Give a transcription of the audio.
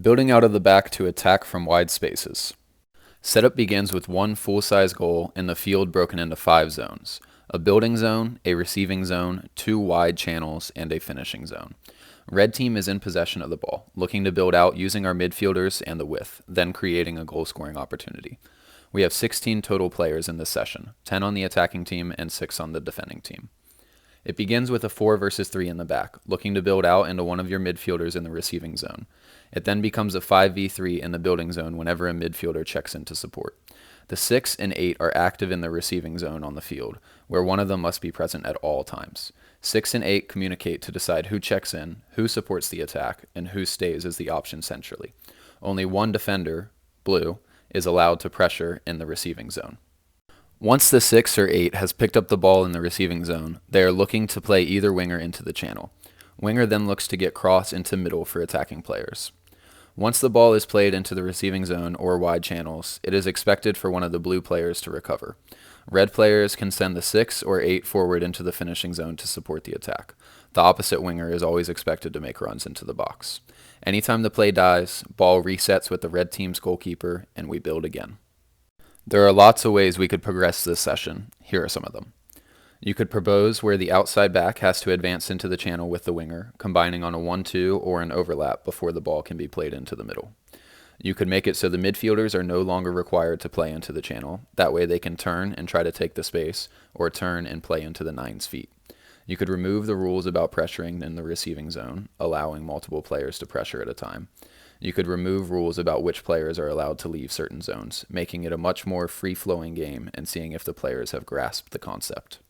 Building out of the back to attack from wide spaces. Setup begins with one full-size goal in the field broken into 5 zones: a building zone, a receiving zone, 2 wide channels, and a finishing zone. Red team is in possession of the ball, looking to build out using our midfielders and the width, then creating a goal-scoring opportunity. We have 16 total players in this session, 10 on the attacking team and 6 on the defending team. It begins with a 4 versus 3 in the back, looking to build out into one of your midfielders in the receiving zone. It then becomes a 5v3 in the building zone whenever a midfielder checks in to support. The 6 and 8 are active in the receiving zone on the field, where one of them must be present at all times. 6 and 8 communicate to decide who checks in, who supports the attack, and who stays as the option centrally. Only one defender, blue, is allowed to pressure in the receiving zone. Once the 6 or 8 has picked up the ball in the receiving zone, they are looking to play either winger into the channel. Winger then looks to get cross into middle for attacking players. Once the ball is played into the receiving zone or wide channels, it is expected for one of the blue players to recover. Red players can send the 6 or 8 forward into the finishing zone to support the attack. The opposite winger is always expected to make runs into the box. Anytime the play dies, ball resets with the red team's goalkeeper, and we build again. There are lots of ways we could progress this session. Here are some of them. You could propose where the outside back has to advance into the channel with the winger, combining on a 1-2 or an overlap before the ball can be played into the middle. You could make it so the midfielders are no longer required to play into the channel. That way they can turn and try to take the space, or turn and play into the 9's feet. You could remove the rules about pressuring in the receiving zone, allowing multiple players to pressure at a time. You could remove rules about which players are allowed to leave certain zones, making it a much more free-flowing game and seeing if the players have grasped the concept.